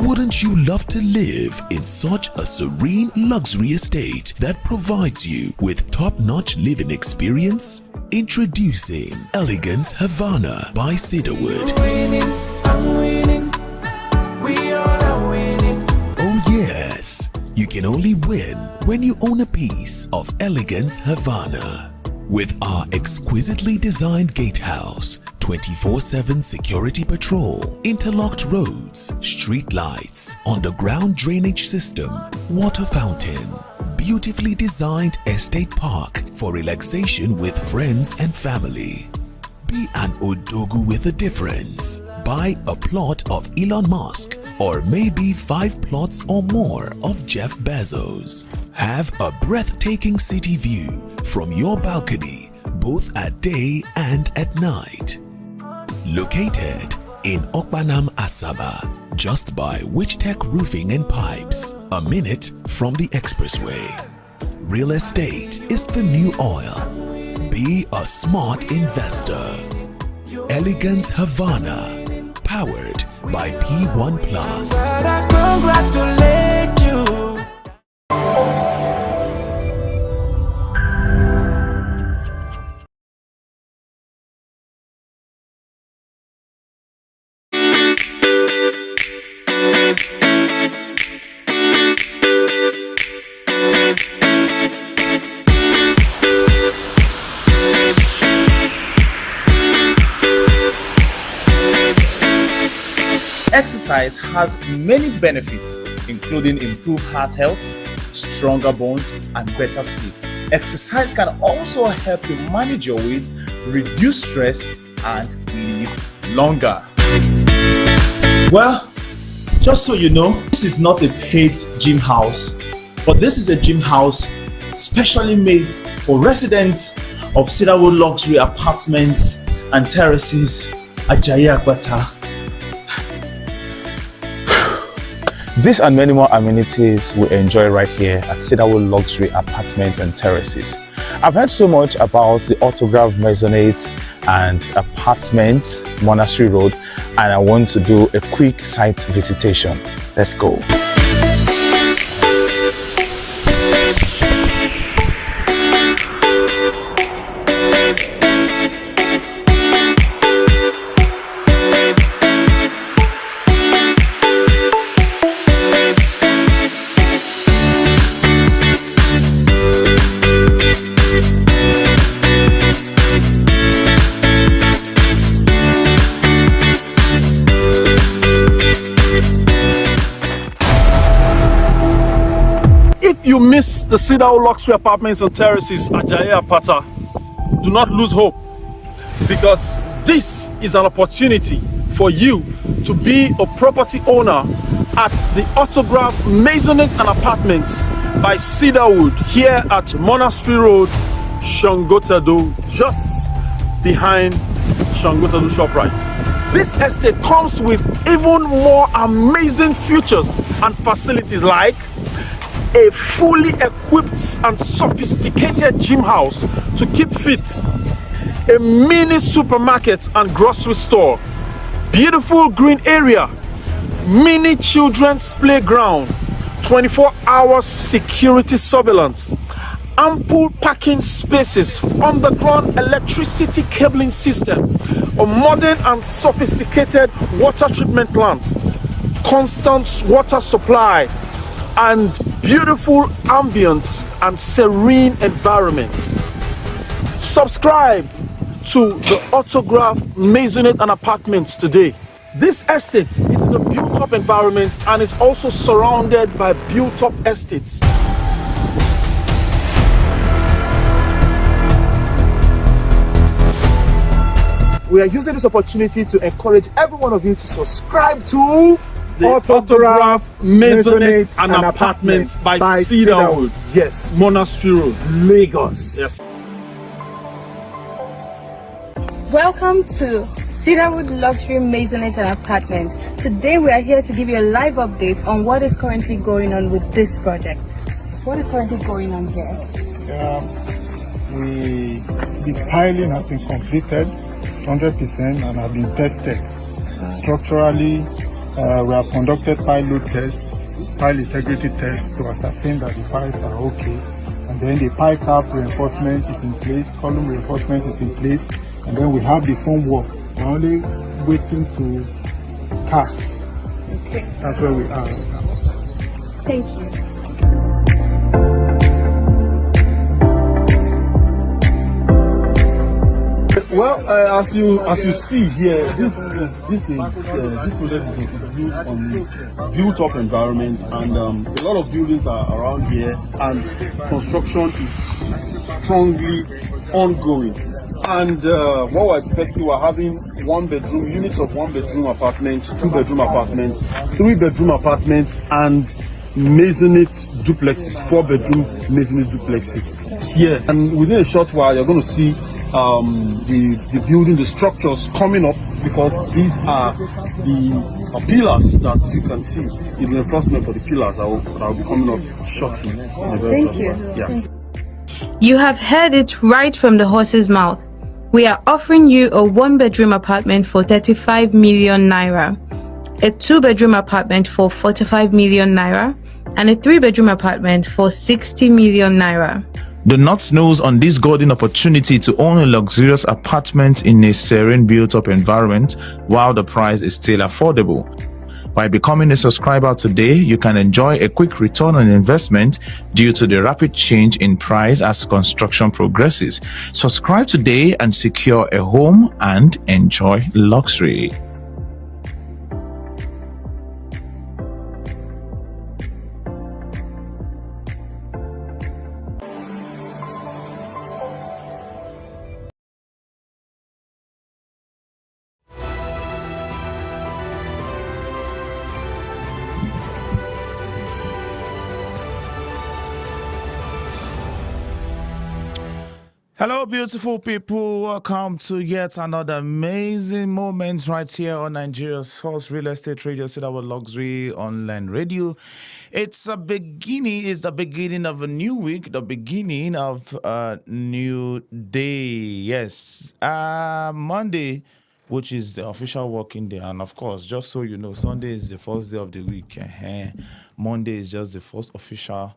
Wouldn't you love to live in such a serene luxury estate that provides you with top-notch living experience? Introducing Elegance Havana by Cedarwood. I'm winning. We all are winning. Oh yes, you can only win when you own a piece of Elegance Havana. With our exquisitely designed gatehouse, 24/7 security patrol, interlocked roads, street lights, underground drainage system, water fountain, beautifully designed estate park for relaxation with friends and family. Be an Odogu with a difference. Buy a plot of Elon Musk or maybe 5 plots or more of Jeff Bezos. Have a breathtaking city view from your balcony both at day and at night. Located in Okpanam, Asaba, just by Wichtech Roofing and Pipes, a minute from the expressway. Real estate is the new oil. Be a smart investor. Elegance Havana, powered by P1 Plus. But I congratulate you. Exercise has many benefits, including improved heart health, stronger bones, and better sleep. Exercise can also help you manage your weight, reduce stress, and live longer. Well, just so you know, this is not a paid gym house, but this is a gym house specially made for residents of Cedarwood luxury apartments and terraces at Akpata. This and many more amenities we enjoy right here at Cedarwood Luxury Apartments and Terraces. I've heard so much about the autograph maisonettes and apartments, Monastery Road, and I want to do a quick site visitation. Let's go. You miss the Cedarwood Luxury Apartments and Terraces at Akpata, do not lose hope, because this is an opportunity for you to be a property owner at the Autograph Maisonette and Apartments by Cedarwood here at Monastery Road, Shangotado, just behind Shangotado ShopRite. This estate comes with even more amazing features and facilities like a fully equipped and sophisticated gym house to keep fit, a mini supermarket and grocery store, beautiful green area, mini children's playground, 24-hour security surveillance, ample parking spaces, underground electricity cabling system, a modern and sophisticated water treatment plant, constant water supply, and beautiful ambience and serene environment. Subscribe to the Autograph Maisonette and Apartments today. This estate is in a built-up environment and it's also surrounded by built-up estates. We are using this opportunity to encourage every one of you to subscribe to the Autograph Maisonette and Apartments by Cedarwood. Yes. Monastery Road, Lagos. Yes. Welcome to Cedarwood Luxury Maisonette and Apartment. Today we are here to give you a live update on what is currently going on with this project. What is currently going on here? The piling has been completed 100% and have been tested structurally, We have conducted pilot tests, pile integrity tests to ascertain that the piles are okay. And then the pile cap reinforcement is in place, column reinforcement is in place, and then we have the foam work. We're only waiting to cast. Okay. That's where we are right now. Thank you. Well, as you see here, this project is built on built-up environment, and a lot of buildings are around here, and construction is strongly ongoing. And what we're expecting, we're having units of one-bedroom apartments, two-bedroom apartments, three-bedroom apartments, and maisonette duplexes, four-bedroom maisonette duplexes here. And within a short while, you're going to see the building, the structures coming up, because these are the pillars that you can see. The reinforcement for the pillars that will be coming up shortly. Thank you. Yeah. You have heard it right from the horse's mouth. We are offering you a one-bedroom apartment for 35 million naira, a two-bedroom apartment for 45 million naira, and a three-bedroom apartment for 60 million naira. Do not snooze on this golden opportunity to own a luxurious apartment in a serene built-up environment while the price is still affordable. By becoming a subscriber today, you can enjoy a quick return on investment due to the rapid change in price as construction progresses. Subscribe today and secure a home and enjoy luxury. Hello, beautiful people. Welcome to yet another amazing moment right here on Nigeria's first real estate radio, Cedarwood Luxury Online Radio. It's the beginning of a new week, the beginning of a new day. Yes, Monday, which is the official working day. And of course, just so you know, Sunday is the first day of the week. Monday is just the first official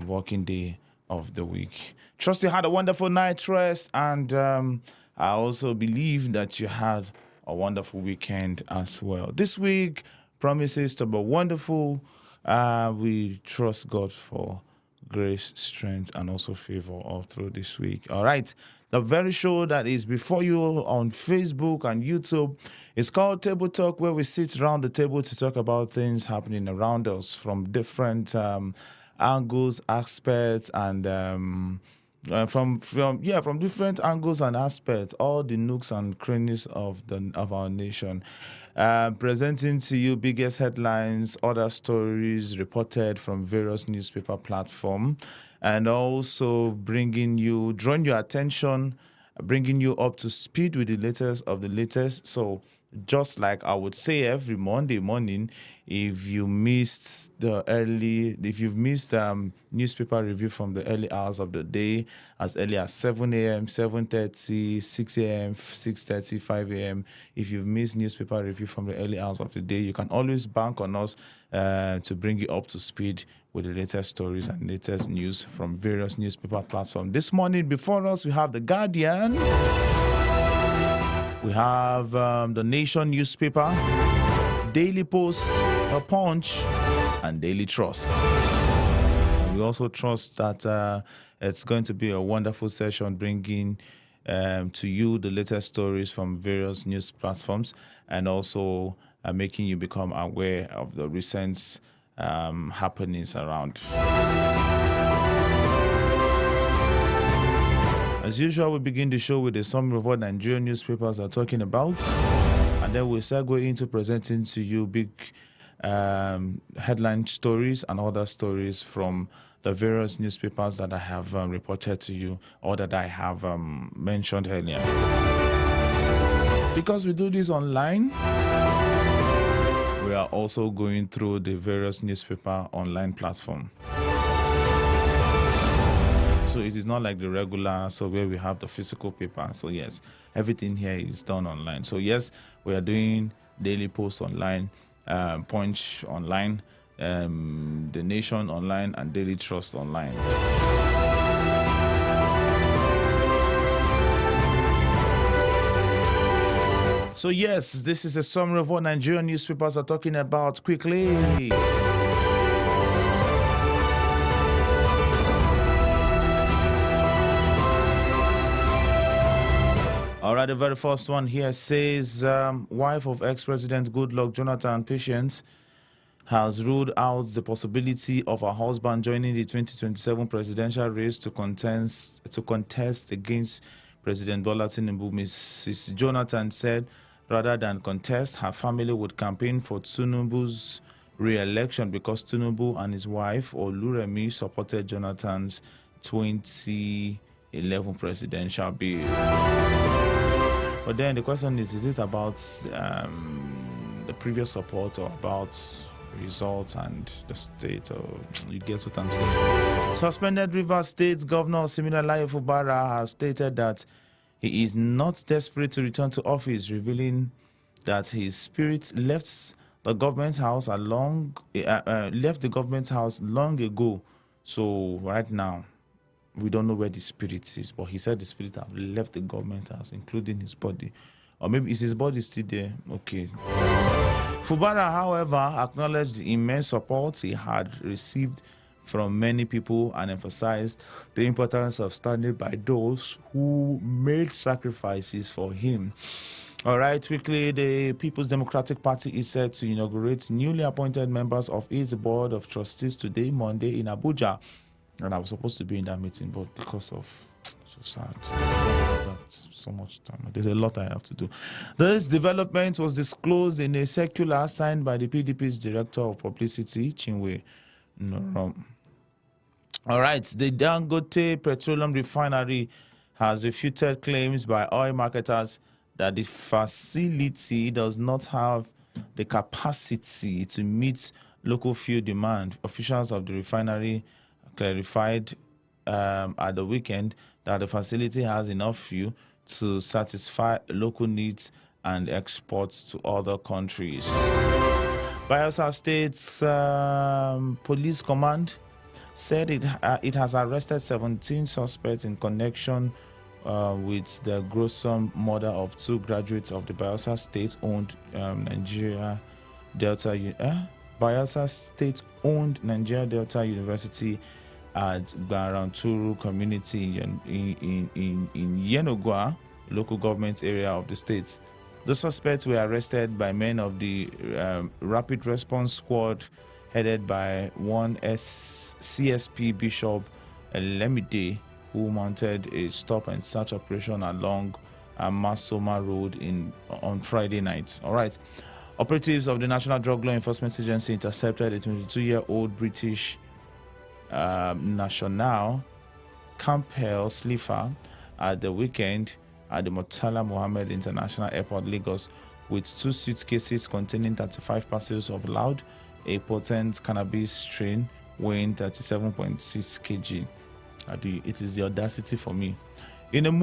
working day of the week. Trust you had a wonderful night's rest, and I also believe that you had a wonderful weekend as well. This week promises to be wonderful. We trust God for grace, strength, and also favor all through this week. All right. The very show that is before you on Facebook and YouTube is called Table Talk, where we sit around the table to talk about things happening around us from different angles, aspects, and from different angles and aspects, all the nooks and crannies of our nation, presenting to you biggest headlines, other stories reported from various newspaper platforms, and also drawing your attention, bringing you up to speed with the latest of the latest. So just like I would say every Monday morning, if you've missed newspaper review from the early hours of the day, as early as 7 a.m., 7:30, 6 a.m., 6:30, 5 a.m., if you've missed newspaper review from the early hours of the day, you can always bank on us to bring you up to speed with the latest stories and latest news from various newspaper platforms. This morning, before us, we have The Guardian. We have the Nation newspaper, Daily Post, The Punch, and Daily Trust. And we also trust that it's going to be a wonderful session, bringing to you the latest stories from various news platforms, and also making you become aware of the recent happenings around. As usual, we begin the show with a summary of what Nigerian newspapers are talking about, and then we'll segue into presenting to you big headline stories and other stories from the various newspapers that I have reported to you, or that I have mentioned earlier. Because we do this online, we are also going through the various newspaper online platform. So it is not like the regular, so where we have the physical paper. So yes, everything here is done online. So yes, we are doing Daily Post online, Punch Online, The Nation Online, and Daily Trust Online. So yes, this is a summary of what Nigerian newspapers are talking about quickly. All right, the very first one here says, wife of ex-president Goodluck Jonathan Patience has ruled out the possibility of her husband joining the 2027 presidential race to contest against President Bola Tinubu. Mrs. Jonathan said rather than contest, her family would campaign for Tinubu's re-election because Tinubu and his wife Oluremi supported Jonathan's 2011 presidential bid. But then the question is it about the previous support or about results and the state? Or you get what I'm saying? Suspended Rivers State Governor Siminalayi Fubara has stated that he is not desperate to return to office, revealing that his spirit left the government house long ago. So right now, we don't know where the spirit is, but he said the spirit have left the government house, including his body. Or maybe is his body still there? Okay. Fubara, however, acknowledged the immense support he had received from many people and emphasized the importance of standing by those who made sacrifices for him. All right, quickly, the People's Democratic Party is set to inaugurate newly appointed members of its Board of Trustees today, Monday, in Abuja. And I was supposed to be in that meeting, but because of so sad, so much time. There's a lot I have to do. This development was disclosed in a circular signed by the PDP's Director of Publicity, Chinwe Norom. All right, the Dangote Petroleum Refinery has refuted claims by oil marketers that the facility does not have the capacity to meet local fuel demand. Officials of the refinery clarified at the weekend that the facility has enough fuel to satisfy local needs and exports to other countries. Bayelsa State's police command said it has arrested 17 suspects in connection with the gruesome murder of 2 graduates of the Bayelsa State-owned Bayelsa State-owned Nigeria Delta University at Baranturu community in Yenogwa, local government area of the state. The suspects were arrested by men of the Rapid Response Squad headed by one CSP Bishop Lemide, who mounted a stop and search operation along Masoma Road on Friday night. All right. Operatives of the National Drug Law Enforcement Agency intercepted a 22-year-old British national Campbell Slipher at the weekend at the Murtala Mohammed International Airport, Lagos, with 2 suitcases containing 35 parcels of loud, a potent cannabis strain weighing 37.6 kg. It is the audacity for me. Not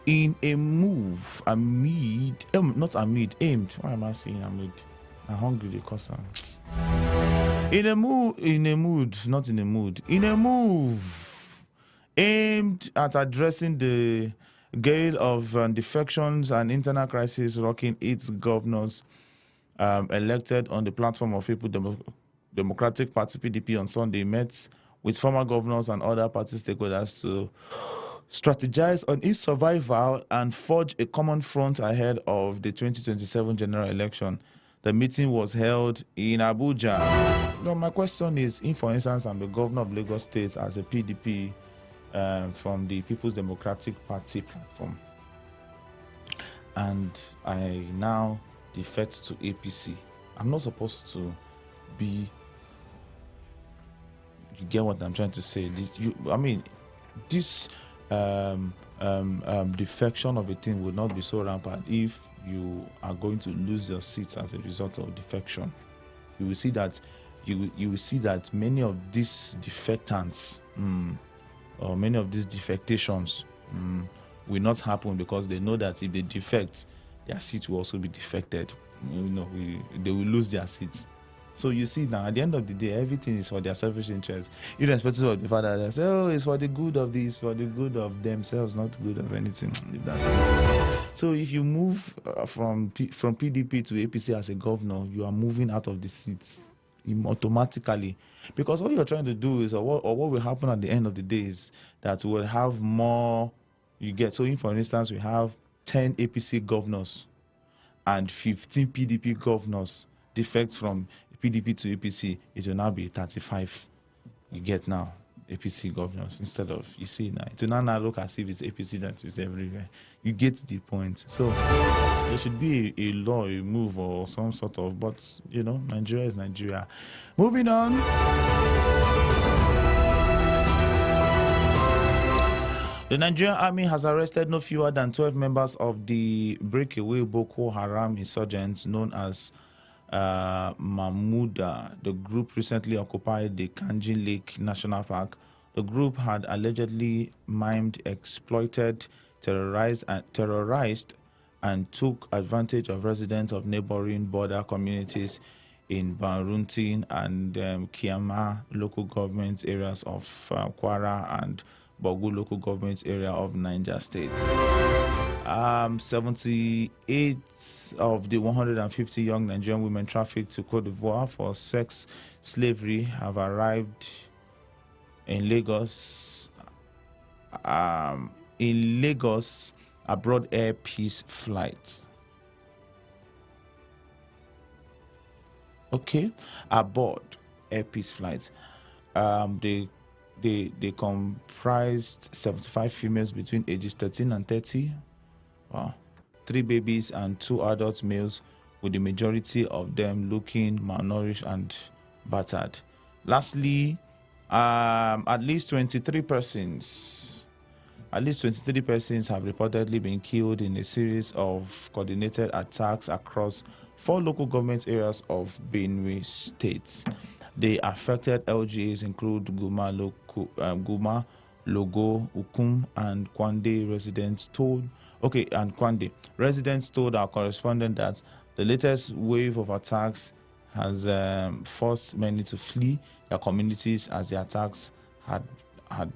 aimed. Why am I saying amid? I'm hungry because I'm in a move aimed at addressing the gale of defections and internal crisis rocking its governors elected on the platform of People's Democratic Party PDP on Sunday met with former governors and other party stakeholders to strategize on its survival and forge a common front ahead of the 2027 general election. The meeting was held in Abuja. Now, my question is, if, for instance, I'm the governor of Lagos State as a PDP from the People's Democratic Party platform, and I now defect to APC, I'm not supposed to be. You get what I'm trying to say? This defection of a thing would not be so rampant if you are going to lose your seats as a result of defection. You will see that many of these defectants or many of these defectations will not happen because they know that if they defect, their seat will also be defected. they will lose their seats. So you see now, at the end of the day, everything is for their selfish interest, irrespective of the fact that they say, "Oh, it's for the good of this, for the good of themselves, not good of anything." So if you move from PDP to APC as a governor, you are moving out of the seats automatically, because what you're trying to do is, or what will happen at the end of the day is that we'll have more. You get, so if, for instance, we have 10 APC governors and 15 PDP governors defect from PDP to APC, it will now be 35. You get now APC governors instead of, you see now, it will now look as if it's APC that is everywhere. You get the point. So there should be a law, a move, or some sort of, but Nigeria is Nigeria. Moving on. The Nigerian army has arrested no fewer than 12 members of the breakaway Boko Haram insurgents known as Mahmuda. The group recently occupied the Kanji Lake National Park. The group had allegedly mimed, exploited, terrorized, and took advantage of residents of neighboring border communities in Baruntin and Kiama local government areas of Kwara and Bogu local government area of Niger State. 78 of the 150 young Nigerian women trafficked to Cote d'Ivoire for sex slavery have arrived in Lagos. Abroad air peace flights. Okay, aboard air peace flights. They comprised 75 females between ages 13 and 30. Wow. 3 babies and 2 adult males, with the majority of them looking malnourished and battered. Lastly, at least 23 persons have reportedly been killed in a series of coordinated attacks across 4 local government areas of Benue State. The affected LGAs include Guma, Logo, Ukum, and Kwande. Residents told our correspondent that the latest wave of attacks has forced many to flee their communities as the attacks had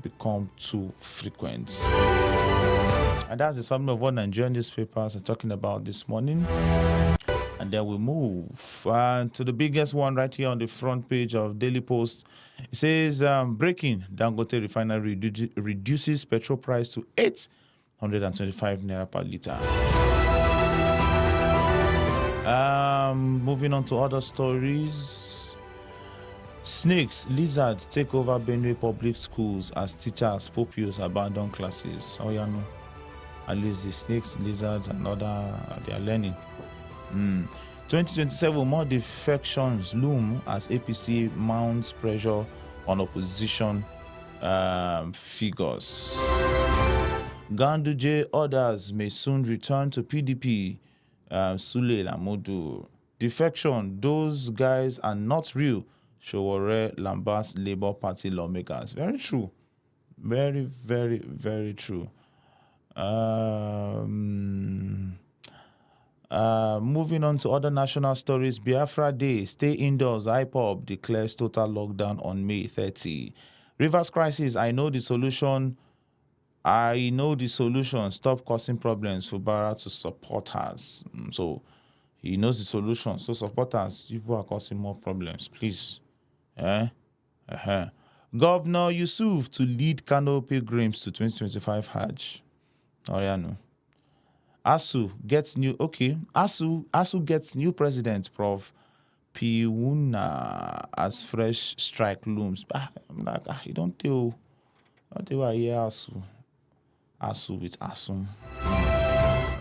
become too frequent. And that's the summary of what Nigerian newspapers are talking about this morning. And then we move to the biggest one right here on the front page of Daily Post. It says, breaking, Dangote refinery reduces petrol price to 825 naira per litre. Moving on to other stories. Snakes, lizards take over Benue public schools as teachers, pupils abandon classes. Oh, yeah, no. At least the snakes, lizards, and other, they are learning. 2027, more defections loom as APC mounts pressure on opposition figures. Ganduje orders may soon return to PDP. Sule Lamodu. Defection, those guys are not real. Showore Lambas Labour Party lawmakers. Very true. Very, very, very true. Moving on to other national stories. Biafra Day, stay indoors. IPOB declares total lockdown on May 30. Rivers crisis, I know the solution. Stop causing problems. Fubara to supporters. So he knows the solution. So supporters, people are causing more problems. Please. Governor Yusuf to lead Kano pilgrims to 2025 Hajj. Oh yeah, no. ASU gets new president, Prof. Piwuna, as fresh strike looms. I'm like, you don't tell I hear ASU with ASU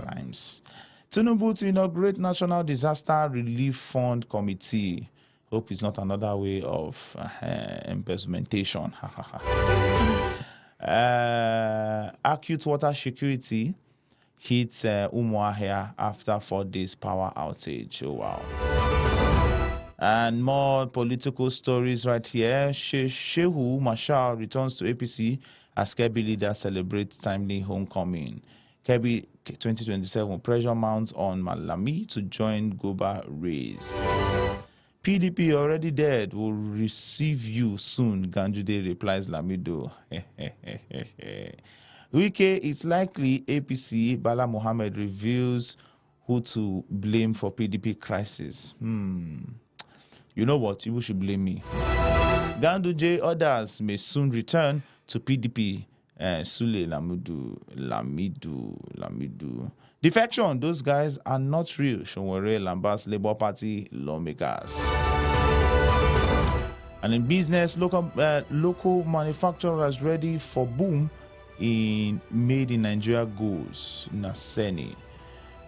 rhymes. Tinubu to inaugurate National Disaster Relief Fund Committee. Hope it's not another way of embezzlementation. Acute water security hits Umuahia after 4 days power outage. Oh, wow. And more political stories right here. Shehu Mashal returns to APC as Kebbi leader celebrates timely homecoming. Kebbi 2027 pressure mounts on Malami to join Goba race. PDP already dead will receive you soon, Ganjude replies Lamido. Wike, it's likely APC Bala Mohammed reveals who to blame for PDP crisis. You know what? You should blame me. Ganduje others may soon return to PDP. Sule Lamidu. Defection, those guys are not real. Shonwere Lambas Labour Party lawmakers. And in business, local manufacturers ready for boom in made in Nigeria goods. Naseni.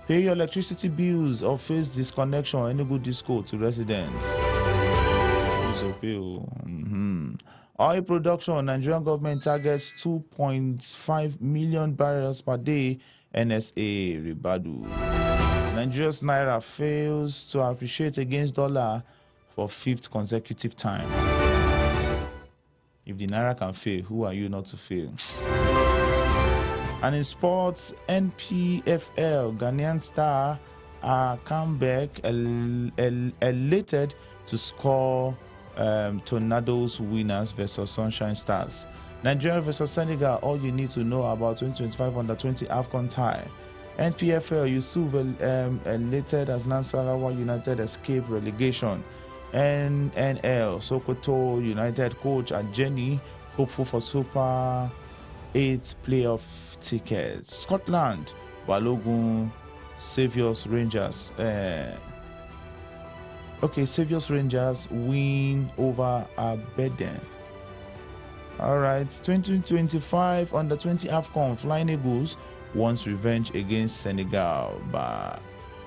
Pay your electricity bills or face disconnection or any good disco to residents. Oil production, Nigerian government targets 2.5 million barrels per day. NSA Ribadu. Nigeria's naira fails to appreciate against dollar for 5th consecutive time. If the naira can fail, who are you not to fail? And in sports, NPFL Ghanaian star comeback elated to score Tornadoes winners versus Sunshine Stars. Nigeria versus Senegal, all you need to know about 2025 under-20 AFCON tie. NPFL Yusuf elated as Nasarawa United escape relegation. NNL Sokoto United coach Ajeni hopeful for Super 8 playoff tickets. Scotland Balogun Saviours Rangers. Saviours Rangers win over Aberdeen. All right, 2025 under-20 AFCON Flying Eagles wants revenge against Senegal by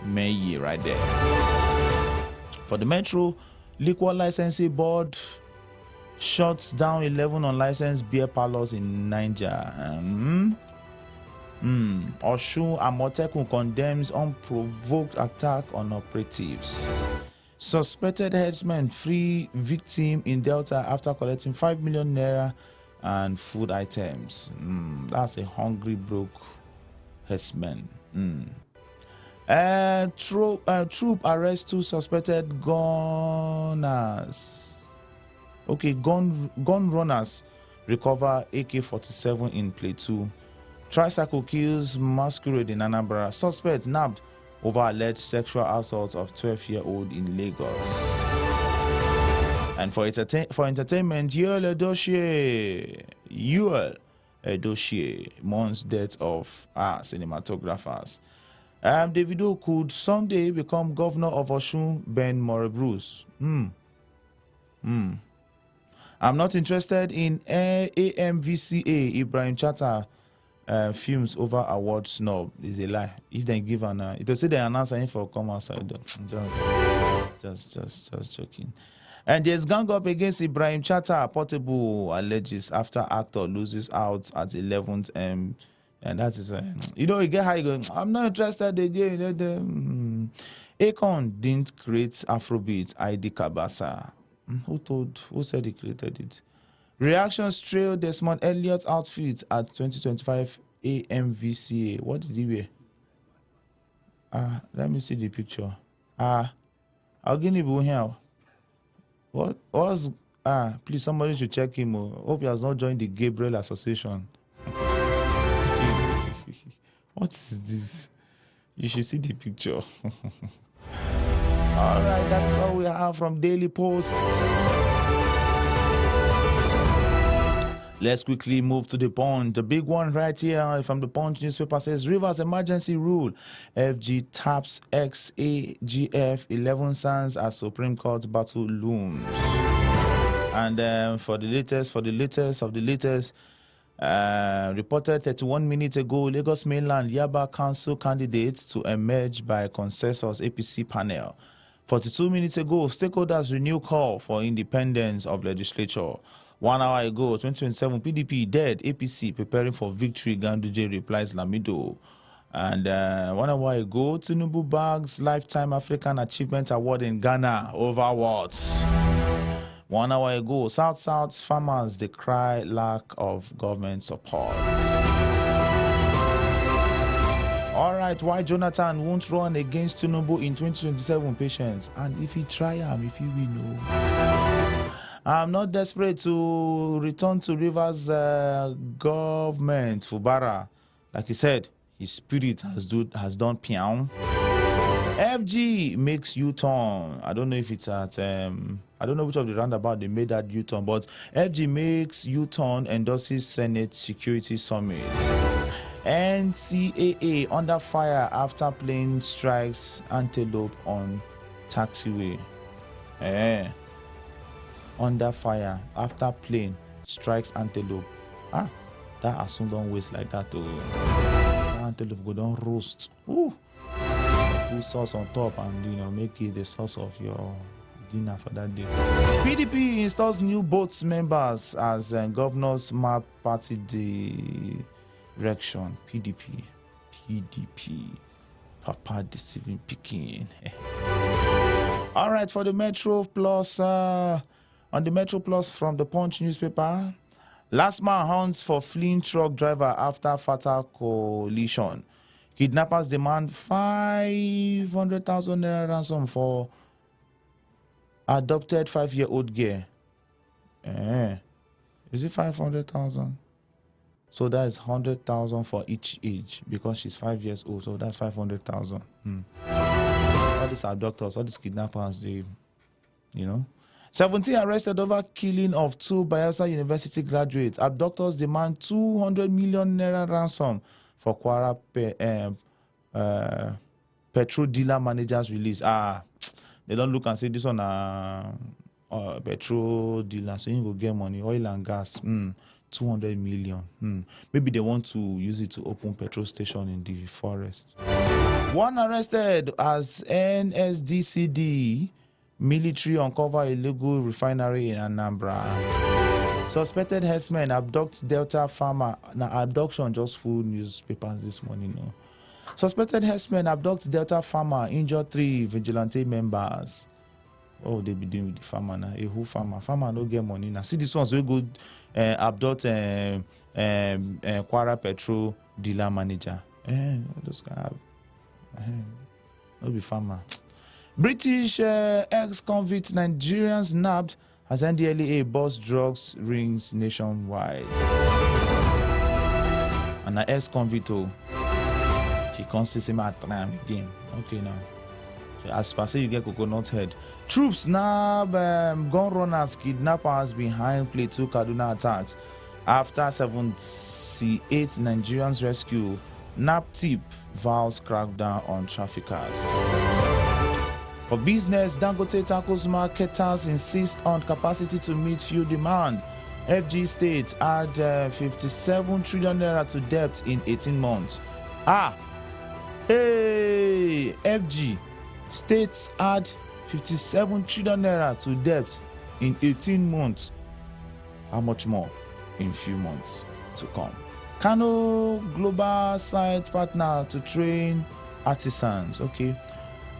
May right there. For the Metro, Liquor Licensing Board shuts down 11 unlicensed beer parlors in Niger. Osun Amotekun condemns unprovoked attack on operatives. Suspected herdsman free victim in Delta after collecting 5 million naira and food items. That's a hungry, broke herdsman. Troop arrests 2 suspected gunners. Gun runners recover AK-47 in Plateau. Tricycle kills masquerade in Anambra. Suspect nabbed over alleged sexual assault of 12-year-old in Lagos. And for entertainment, Yul Edochie mourns death of cinematographers. Davido could someday become governor of Osun, Ben Morebruce. I'm not interested in AMVCA Ibrahim Chatta films over award snob. Is a lie. If they give an it will say they announce anything for come outside. Just joking. And there's gang up against Ibrahim Chatta. Portable alleges after actor loses out at 11th and that is you get how you go. I'm not interested again. Akon didn't create Afrobeat. ID Kabasa. Who said he created it? Reactions trail Desmond Elliott's outfit at 2025 AMVCA. What did he wear? Let me see the picture. I'll give you here. What was please somebody should check him. Hope he has not joined the Gabriel Association. What is this? You should see the picture. All right, that's all we have from Daily Post. Let's quickly move to the Punch. The big one right here from the Punch newspaper says Rivers emergency rule. FG taps XAGF 11 sons as Supreme Court battle looms. And for the latest reported 31 minutes ago, Lagos Mainland Yaba Council candidates to emerge by consensus APC panel. 42 minutes ago, stakeholders renew call for independence of legislature. 1 hour ago, 2027 PDP dead, APC preparing for victory, Ganduje replies Lamido. And 1 hour ago, Tinubu bags Lifetime African Achievement Award in Ghana over what? 1 hour ago, South farmers decry lack of government support. right, why Jonathan won't run against Tinubu in 2027 patience. And if he try him, if he will know. I'm not desperate to return to Rivers government, Fubara. Like he said, his spirit has done piang. FG makes U-turn. I don't know if it's at I don't know which of the roundabout they made that U-turn, but FG makes U-turn, endorses Senate Security Summit. NCAA under fire after plane strikes antelope on taxiway. Under fire after plane strikes antelope. That assume don't waste like that though. That antelope go down roast. Ooh. Put sauce on top and make it the source of your dinner for that day. PDP installs new board members as governors map party direction. PDP. Papa deceiving picking. All right, for the Metro Plus, on the Metro Plus from the Punch newspaper, last man hunts for fleeing truck driver after fatal collision. Kidnappers demand 500,000 naira ransom for adopted 5-year-old girl. Is it 500,000? So that is 100,000 for each age because she's 5 years old. So that's 500,000. All these abductors, all these kidnappers, 17 arrested over killing of 2 Bayelsa University graduates. Abductors demand 200 million naira ransom for Kwara petrol dealer managers release. They don't look and say this one petrol dealer, so you go get money, oil and gas. 200 million. Maybe they want to use it to open petrol station in the forest. One arrested as NSDCD military uncover illegal refinery in Anambra. Suspected herdsmen abduct Delta farmer. Now, abduction just full newspapers this morning. No. Suspected herdsmen abduct Delta farmer, injure 3 vigilante members. Oh, they be doing with the farmer now. Who farmer? Farmer no get money now. See this one's we go abduct Kwara petrol dealer manager. Those guys. No be farmer. British ex-convict Nigerians nabbed as NDLEA bust drugs rings nationwide. And an ex-convict, she constantly at time again. Okay now. So as per say you get coconut head. Troops nab gun runners, kidnappers behind Plateau Kaduna attacks. After 78 Nigerians rescue, NAPTIP vows crackdown on traffickers. For business, Dangote tackles marketers insist on capacity to meet fuel demand. FG states add 57 trillion naira to debt in 18 months. FG states add 57 trillion naira to debt in 18 months. How much more in few months to come? Kano Global Site Partner to train artisans. Okay.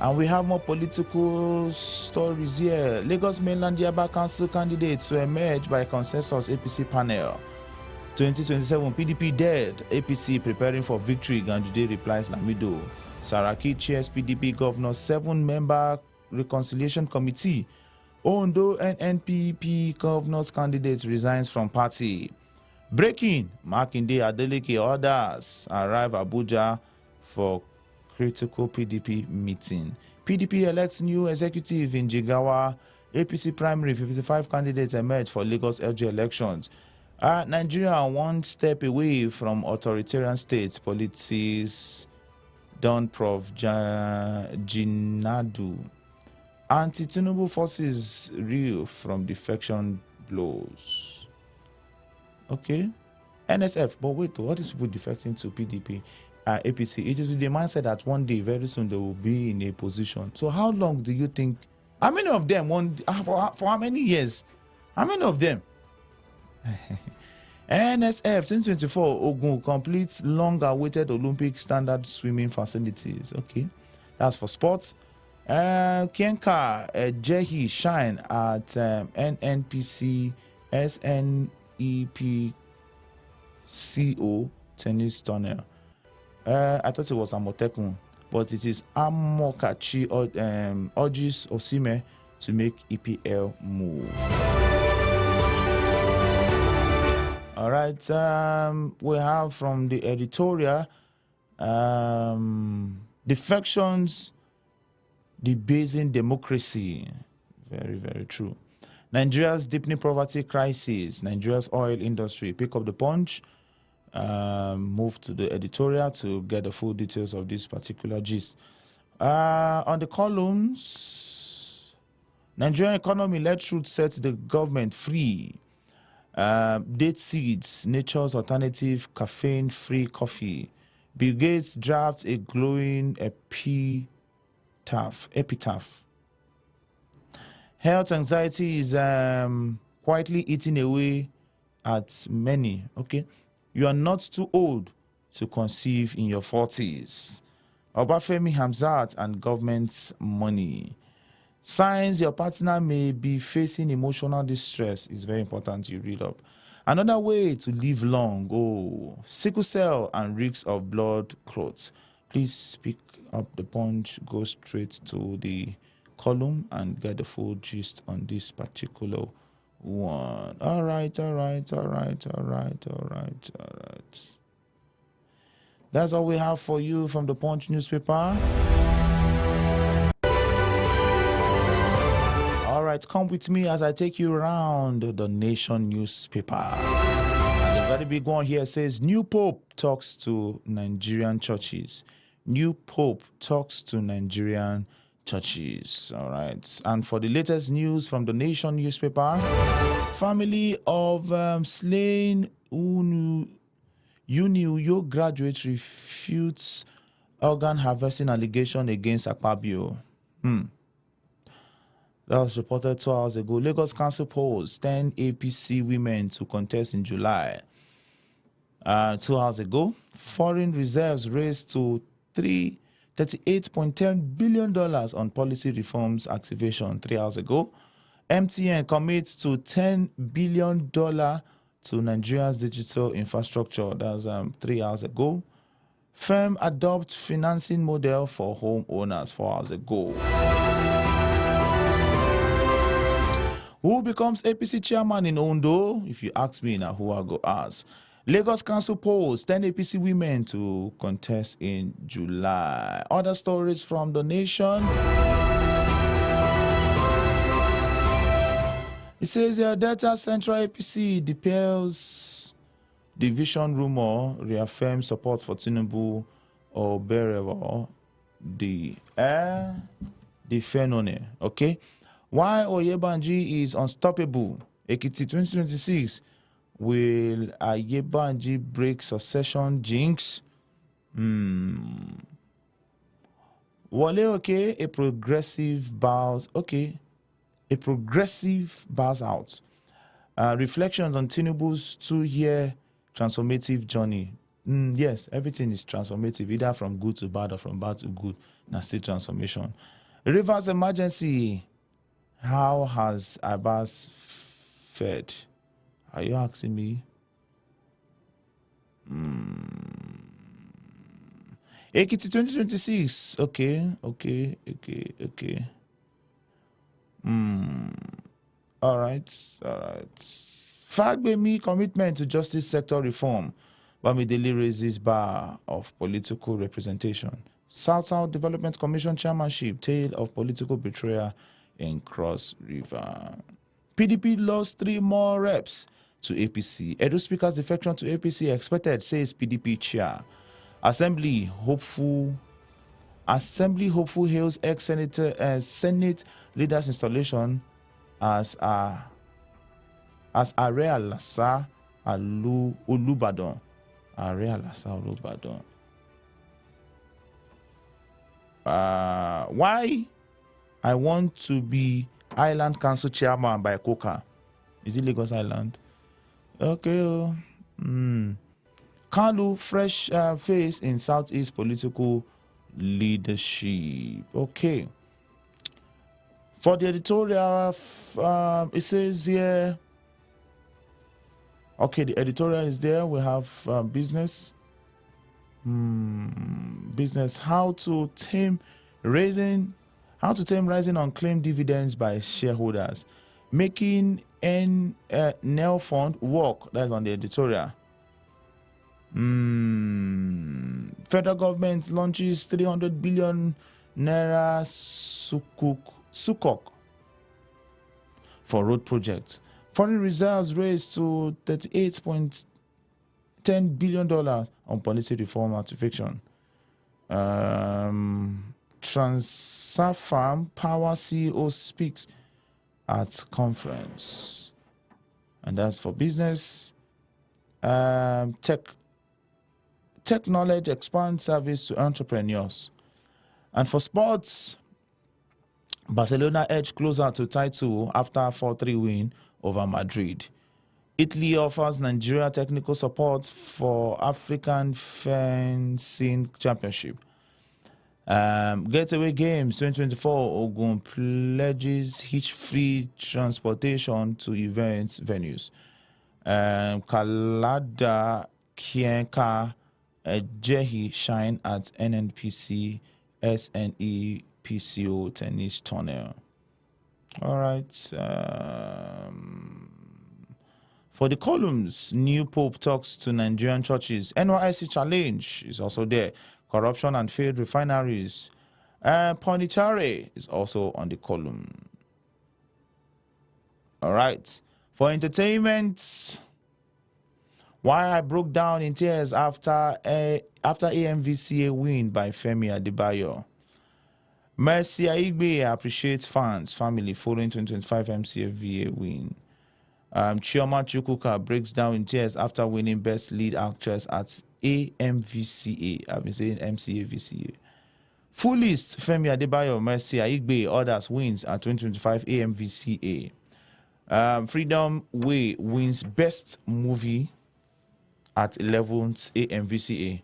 And we have more political stories here. Lagos Mainland Yaba Council candidates to emerge by consensus APC panel. 2027 PDP dead. APC preparing for victory. Ganjude replies Lamido. Saraki chairs PDP governor 7-member reconciliation committee. Ondo NNPP governor's candidate resigns from party. Breaking. Makinde Adeleke others arrive Abuja for critical PDP meeting. PDP elects new executive in Jigawa. APC primary 55 candidates emerge for Lagos LG elections. Nigeria one step away from authoritarian states. Politics done Prof. Jinadu. Anti-Tinubu forces reel from defection blows. Okay. NSF, but wait, what is people defecting to PDP? APC, it is with the mindset that one day, very soon, they will be in a position. So how long do you think, how many of them, for how many years? How many of them? NSF, 2024, Ogun completes long-awaited Olympic standard swimming facilities. Okay, that's for sports. Kienka Jehi shine at NNPC SNEP CO tennis tunnel. I thought it was Amotekun, but it is Amokachi urges Osime to make EPL move. All right, we have from the editorial, defections debasing democracy. Very, very true. Nigeria's deepening poverty crisis. Nigeria's oil industry. Pick up the punch. Move to the editorial to get the full details of this particular gist. On the columns, Nigerian economy let truth set the government free. Date seeds, nature's alternative caffeine-free coffee. Bill Gates drafts a glowing epitaph. Health anxiety is quietly eating away at many. Okay, you are not too old to conceive in your 40s. Obafemi Hamzat and government's money. Signs your partner may be facing emotional distress is very important you read up. Another way to live long. Oh, sickle cell and risks of blood clots. Please pick up the punch, go straight to the column and get the full gist on this particular one. All right. That's all we have for you from the Punch newspaper. All right, come with me as I take you around the Nation newspaper. And the very big one here says, New Pope talks to Nigerian churches. New Pope talks to Nigerian churches. All right. And for the latest news from the Nation newspaper, family of slain UNIUYO graduate refutes organ harvesting allegation against Akpabio. That was reported 2 hours ago. Lagos Council polls 10 APC women to contest in July. 2 hours ago, foreign reserves raised to $38.10 billion on policy reforms activation 3 hours ago. MTN commits to $10 billion to Nigeria's digital infrastructure. That's 3 hours ago. Firm adopt financing model for homeowners 4 hours ago. Who becomes APC chairman in Ondo? If you ask me now, who I go ask. Lagos Council polls 10 APC women to contest in July. Other stories from the Nation. It says here, Delta Central APC dispels division rumor, reaffirms support for Tinubu or Berewa, the Fenone. Okay. Why Oyebanji is unstoppable? Ekiti 2026. Will Oyebanji break succession jinx? Wale, okay, a progressive bows. Okay. A progressive bows out. Reflections on Tinubu's 2-year transformative journey. Yes, everything is transformative, either from good to bad or from bad to good. Now still transformation. Rivers emergency. How has Abbas fared? Are you asking me? Ekiti 2026. Okay. All right. Fagbemi commitment to justice sector reform. Bamidele raises bar of political representation. South Development Commission chairmanship, tale of political betrayal in Cross River. PDP lost 3 more reps to APC. Edo Speaker's defection to APC expected, says PDP chair. Assembly hopeful hails ex-senator Senate leaders installation as Area Lassa Olubadon. Area Lassa Olubadon. Why I want to be Island Council chairman by Coca. Is it Lagos Island? Okay. Kalu, fresh face in Southeast political leadership. Okay. For the editorial, it says here. Okay, the editorial is there. We have business. Business. How to tame rising unclaimed dividends by shareholders. Making NEL fund work. That's on the editorial. Federal government launches 300 billion naira sukuk for road projects. Foreign reserves raised to $38.10 billion on policy reform artificial. Transafam Power CEO speaks at conference. And that's for business. Tech knowledge expands service to entrepreneurs. And for sports, Barcelona edge closer to title after 4-3 win over Madrid. Italy offers Nigeria technical support for African Fencing Championship. Getaway Games 2024, Ogun pledges hitch-free transportation to events venues. Kalada Kienka Jehi shine at NNPC SNE PCO tennis tournament. All right. For the columns, new Pope talks to Nigerian churches. NYSC challenge is also there. Corruption and failed refineries. Pondicherry is also on the column. All right. For entertainment, why I broke down in tears after AMVCA win by Femi Adebayo. Mercy Aigbe appreciates fans, family following 2025 MCFVA win. Chioma Chukwuka breaks down in tears after winning Best Lead Actress at AMVCA. I've been saying MCAVCA. Full list: Femi Adebayo, Mercy Aigbe, others wins at 2025 AMVCA. Freedom Way wins Best Movie at 11th AMVCA.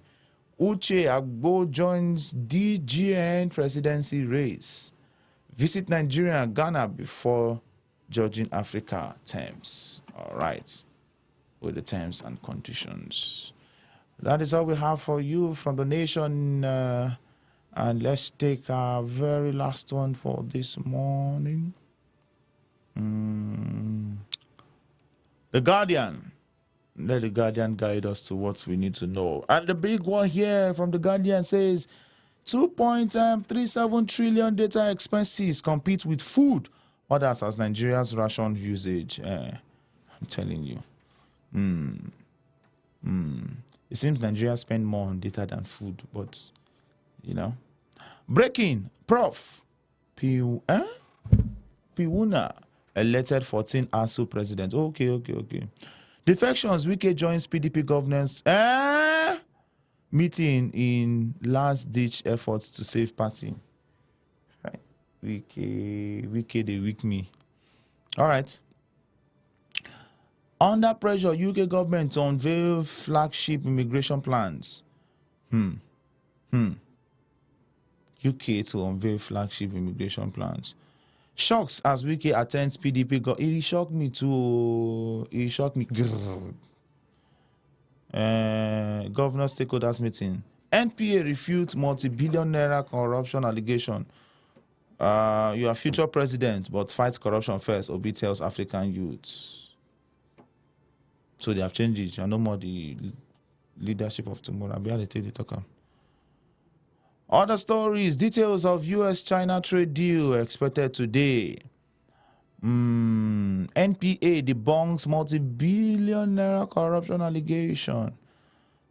Uche Agbo joins DGN presidency race. Visit Nigeria and Ghana before judging Africa terms. All right. With the terms and conditions. That is all we have for you from the nation. And let's take our very last one for this morning. The Guardian. Let the Guardian guide us to what we need to know. And the big one here from the Guardian says 2.37 trillion data expenses compete with food. Others as Nigeria's ration usage. I'm telling you. It seems Nigeria spend more on data than food, but you know. Breaking, Prof. Piwuna elected 14 ASU presidents. Okay. Defections, Wike joins PDP governance meeting in last-ditch efforts to save party. Right. Wike, they weak me. All right. Under pressure, UK government to unveil flagship immigration plans. UK to unveil flagship immigration plans. Shocks as Wike attends PDP. It shocked me too. It shocked me. Governor stakeholders meeting. NPA refutes multi-billion naira corruption allegation. You are future president, but fight corruption first. Obi tells African youths. So they have changed it. You no more the leadership of tomorrow. Be able to take the talk. Other stories, details of US-China trade deal expected today. NPA debunks multi-billion naira corruption allegation.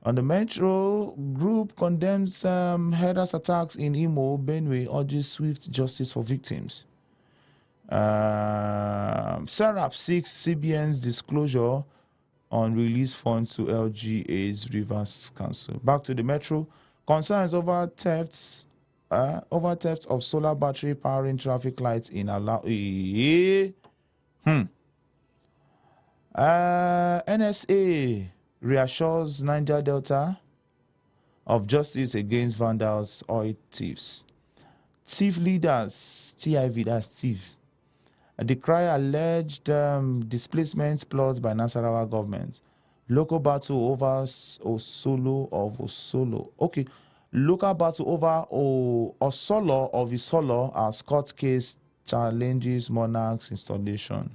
On the Metro, group condemns headers attacks in Imo, Benue, urges swift justice for victims. Serap seeks CBN's disclosure on release funds to LGA's Rivers Council. Back to the Metro. Concerns over thefts of solar battery powering traffic lights in NSA reassures Niger Delta of justice against vandals, oil thieves. Thief leaders, TIV, that's thief, decry alleged displacement plots by Nasarawa government. Local battle over Osolo of Osolo. Okay. Local battle over Osolo of Isolo as court case challenges monarch's installation.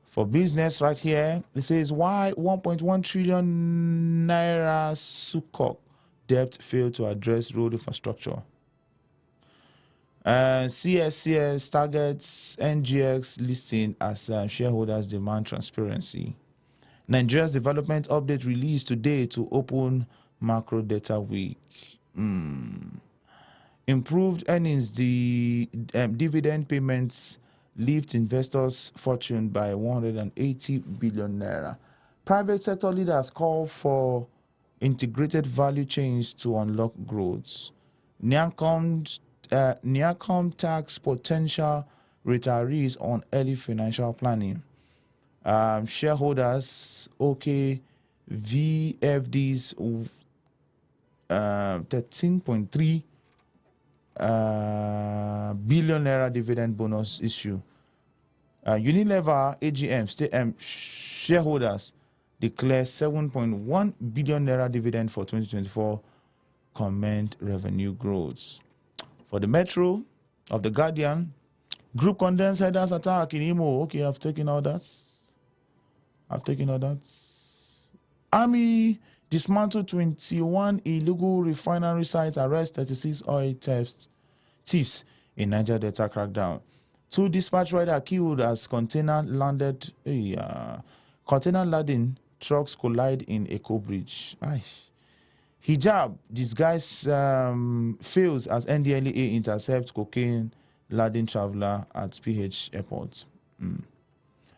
For business right here, it says why 1.1 trillion naira sukuk debt failed to address road infrastructure. CSCS targets NGX listing as shareholders demand transparency. Nigeria's development update released today to open macro data week. Improved earnings, the dividend payments lift investors' fortune by 180 billion naira. Private sector leaders call for integrated value chains to unlock growth. Niacom tax potential retirees on early financial planning. Shareholders, okay, VFD's 13.3 billion naira dividend bonus issue. Unilever AGM shareholders declare 7.1 billion naira dividend for 2024, comment revenue growth. For the Metro of the Guardian, group condemns headers attack in Imo. Okay, I've taken all that. Army dismantled 21 illegal refinery sites, arrest 36 oil thieves in Niger Delta crackdown. 2 dispatch riders killed as container laden trucks collide in Eco Bridge. Hijab disguise fails as NDLEA intercepts cocaine laden traveler at PH airport.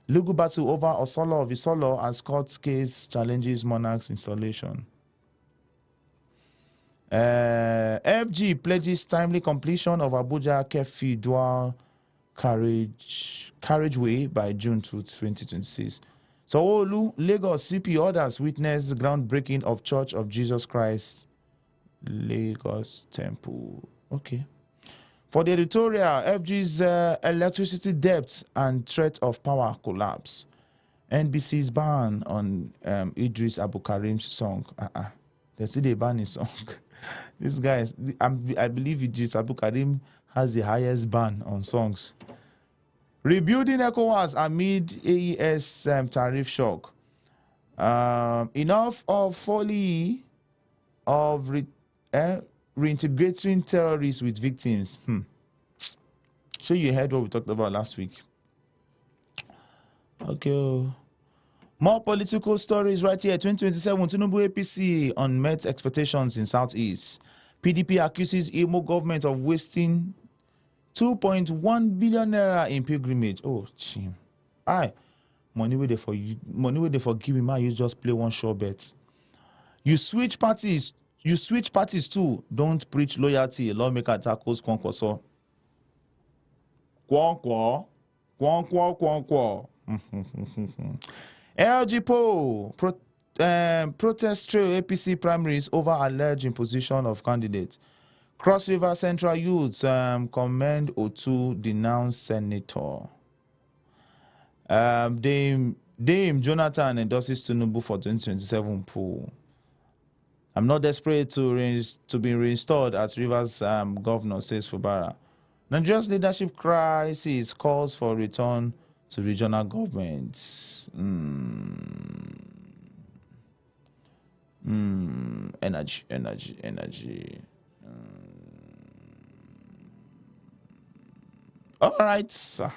Legal battle over Osolo of Isolo as court case challenges monarch's installation. FG pledges timely completion of Abuja Kefi dual carriageway by June 2026. Sanwo-Olu, Lagos CP orders witness groundbreaking of Church of Jesus Christ Lagos Temple. Okay. For the editorial, FG's electricity debt and threat of power collapse. NBC's ban on Idris Abu Karim's song. They see they ban his song. This guy, I believe Idris Abu Karim has the highest ban on songs. Rebuilding ECOWAS amid AES tariff shock. Enough of folly of reintegrating terrorists with victims. Sure, you heard what we talked about last week. Okay. More political stories right here. 2027 Tinubu APC unmet expectations in Southeast. PDP accuses Imo government of wasting 2.1 billion naira in pilgrimage. Oh, chim. Money where they for you. Money where they forgive me. You just play one sure bet. You switch parties too. Don't preach loyalty. Lawmaker tackles Kwankwaso. Kwankwa. LG poll. Protest trail APC primaries over alleged imposition of candidates. Cross River Central youths commend Otu, denounce senator. Dame Jonathan endorses Tinubu for 2027 poll. I'm not desperate to be reinstalled as Rivers governor, says Fubara. Nigeria's leadership crisis calls for return to regional governments. Energy. All right. All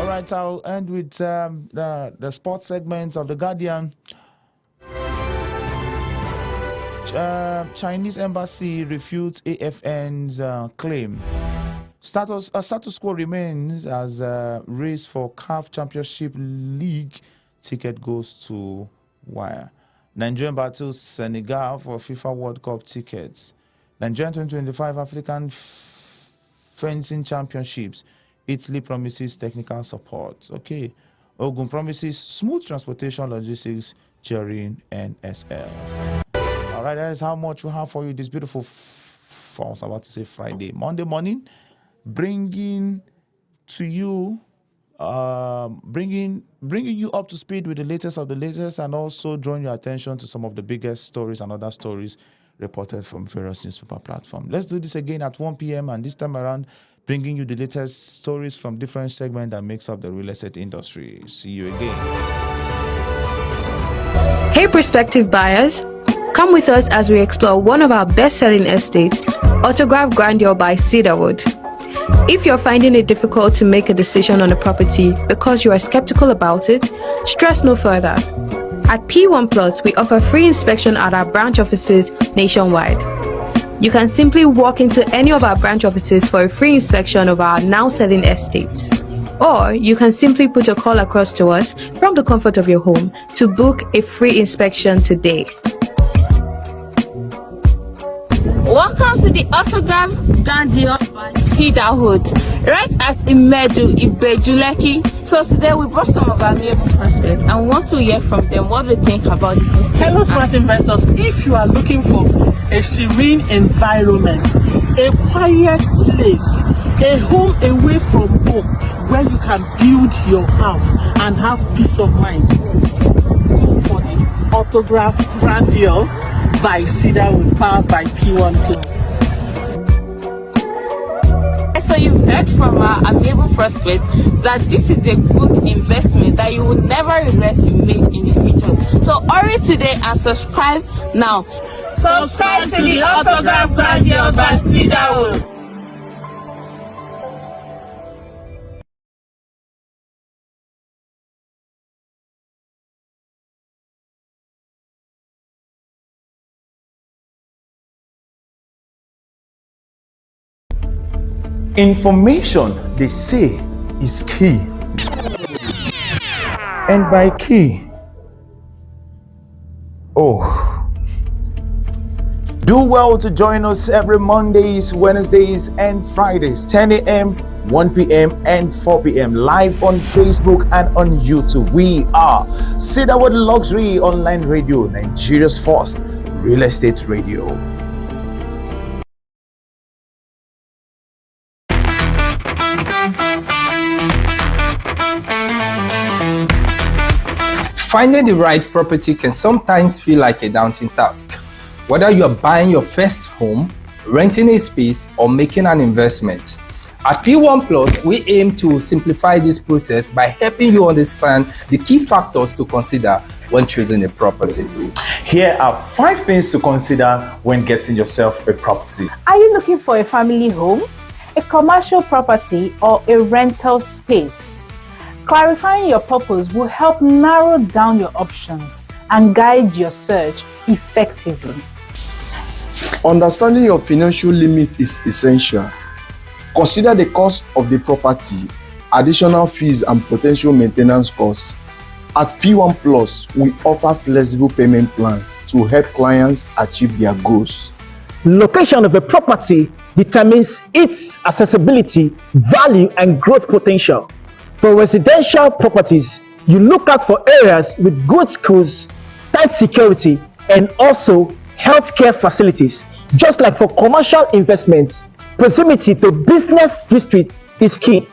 right, I'll end with the sports segment of The Guardian. Chinese embassy refutes AFN's claim. Status quo remains as race for CAF Championship League ticket goes to wire. Nigerian battles Senegal for FIFA World Cup tickets. Nigerian 2025 African Fencing Championships. Italy promises technical support. Okay. Ogun promises smooth transportation logistics during NSF. All right, that is how much we have for you this beautiful, I was about to say Friday, Monday morning, bringing to you, bringing you up to speed with the latest of the latest, and also drawing your attention to some of the biggest stories and other stories reported from various newspaper platforms. Let's do this again at 1 p.m. and this time around, bringing you the latest stories from different segments that makes up the real estate industry. See you again. Hey prospective buyers, come with us as we explore one of our best-selling estates, Autograph Grandeur by Cedarwood. If you're finding it difficult to make a decision on a property because you are skeptical about it, stress no further. At P1 Plus, we offer free inspection at our branch offices nationwide. You can simply walk into any of our branch offices for a free inspection of our now selling estates. Or you can simply put a call across to us from the comfort of your home to book a free inspection today. Welcome to the Autograph Grandeur by Cedarwood, right at Imedu, Ibejuleki. So today we brought some of our neighbor prospects and want to hear from them what they think about the estate. Hello smart investors, if you are looking for a serene environment, a quiet place, a home away from home where you can build your house and have peace of mind, go for the Autograph Grandeur by Cedarwood, powered by P1 Plus. So you've heard from our amiable prospects that this is a good investment that you will never regret you made in the future. So hurry today and subscribe now. Subscribe to the Autograph Grandeur by Cedarwood. Information, they say, is key. And by key, do well to join us every Mondays, Wednesdays, and Fridays, 10 a.m., 1 p.m., and 4 p.m. live on Facebook and on YouTube. We are Cedarwood Luxury Online Radio, Nigeria's first real estate radio. Finding the right property can sometimes feel like a daunting task. Whether you're buying your first home, renting a space, or making an investment. At P1 Plus, we aim to simplify this process by helping you understand the key factors to consider when choosing a property. Here are 5 things to consider when getting yourself a property. Are you looking for a family home, a commercial property, or a rental space? Clarifying your purpose will help narrow down your options and guide your search effectively. Understanding your financial limit is essential. Consider the cost of the property, additional fees, and potential maintenance costs. At P1 Plus, we offer flexible payment plans to help clients achieve their goals. Location of a property determines its accessibility, value, and growth potential. For residential properties, you look out for areas with good schools, tight security, and also healthcare facilities. Just like for commercial investments, proximity to business districts is key.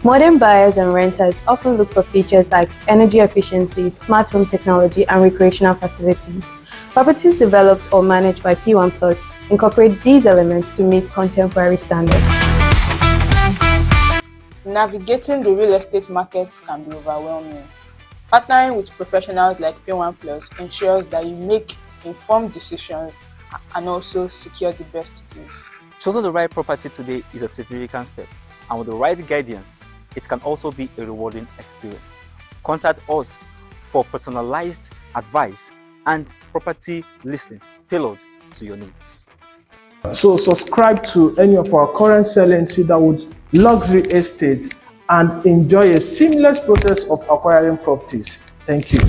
Modern buyers and renters often look for features like energy efficiency, smart home technology, and recreational facilities. Properties developed or managed by P1 Plus incorporate these elements to meet contemporary standards. Navigating the real estate markets can be overwhelming. Partnering with professionals like P1 Plus ensures that you make informed decisions and also secure the best deals. Choosing the right property today is a significant step, and with the right guidance, it can also be a rewarding experience. Contact us for personalized advice and property listings tailored to your needs. So subscribe to any of our current selling Cedarwood luxury estate and enjoy a seamless process of acquiring properties. Thank you.